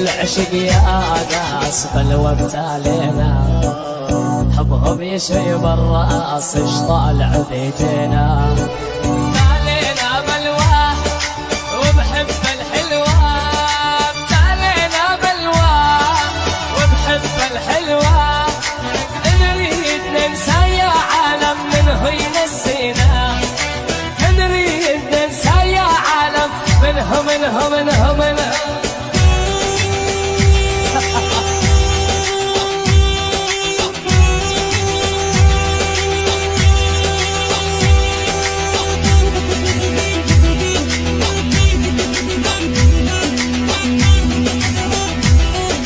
والعشق يا ناس بلوى بتالينا حبهم يشيب الراس ايش طالع بيتنا بتالينا بلوى وبحب الحلوة بتالينا بلوى وبحب الحلوة نريد ننسى يا عالم من هو ينسينا نريد ننسى يا عالم منه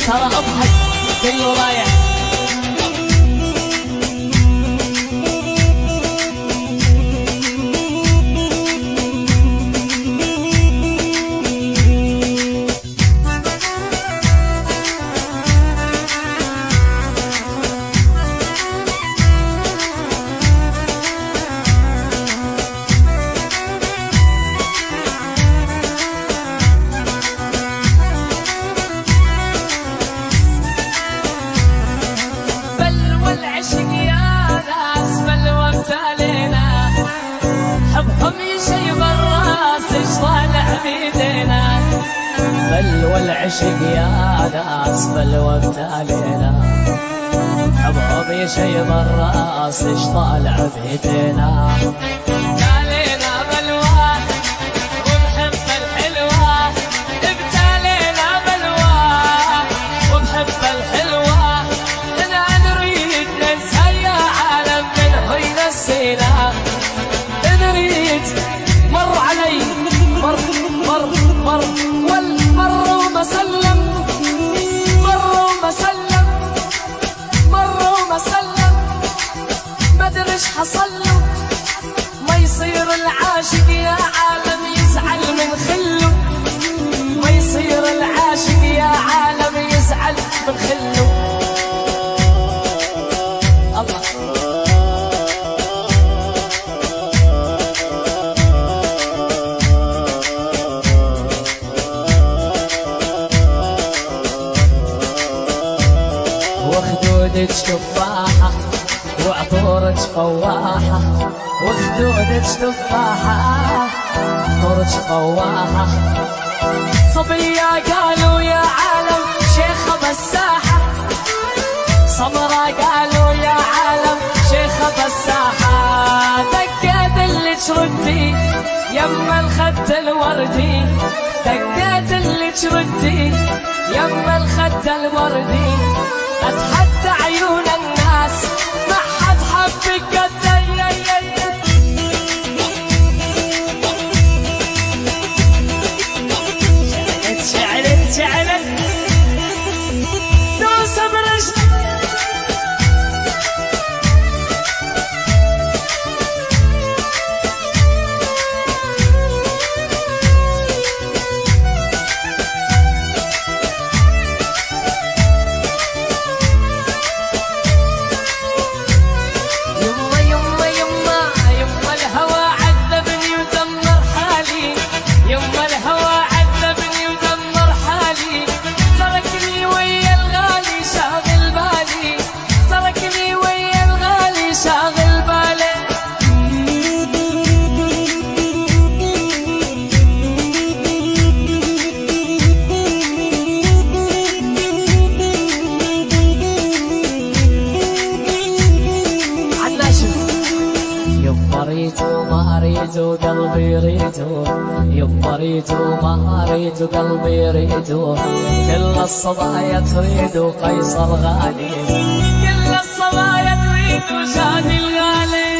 ترى اضحك كله رايح والعشق يا ناس بلوى بتالينا حبهم يشيب الراس ايش طالع بيتنا بتالينا بلوى وبحب الحلوة بتالينا بلوى وبحب الحلوة انا نريد ننسى يا عالم من هو ينسينا نريد مر علي مر سلم مر وما سلم ما ادري ايش حصله ما يصير العاشق يا عالم يزعل من خله ما يصير العاشق يا عالم يزعل من خله الله وخدودك تفاحة وعطورك فواحة وخدودك تفاحة عطورك فواحة صبية قالوا يا عالم شيخة بساحة سمرة قالوا يا عالم شيخة بساحة دقات اللي تردي يما الخد الوردي دقات اللي تردي يما الخد الوردي اتحدى عيون الناس ما حد حبك قد شعلت دوس برجل قلبي ريتو يما ريتو ما ريتو قلبي ريتو كل الصبايا تريدو قيصر غالي كل الصبايا تريدو شادي الغالي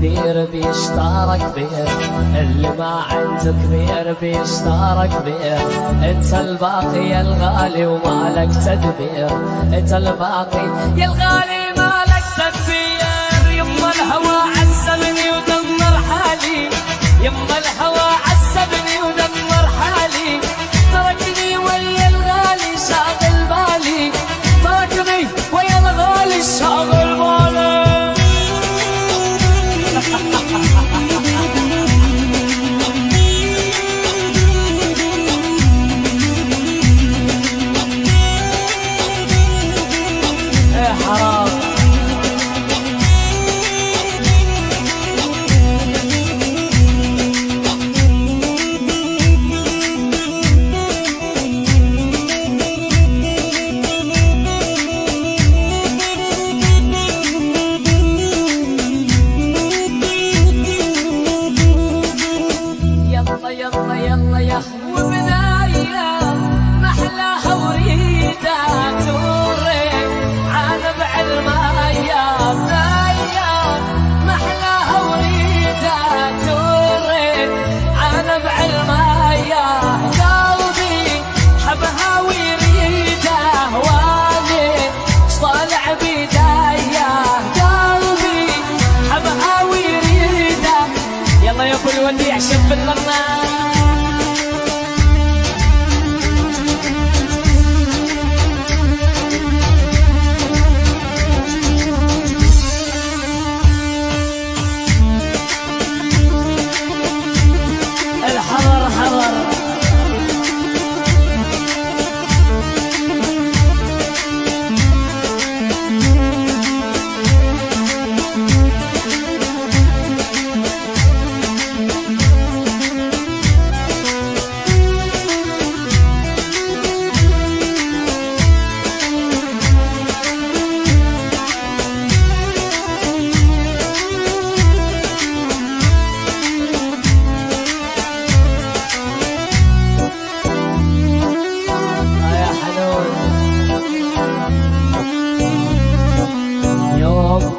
كبير بيشترك كبير اللي ما عنده كبير بيشترك كبير انت الباقي يا الغالي ومالك تدبير انت الباقي يا الغالي مالك تدبير يما الهوى عذبني ودمر حالي يما الهوى عذبني ودمر حالي تركني ويا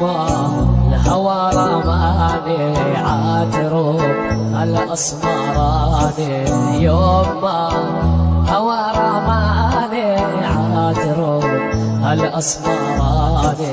ما الهوى رماني عاتروا الأسمراني يوم ما هوى رماني عاتروا الأسمراني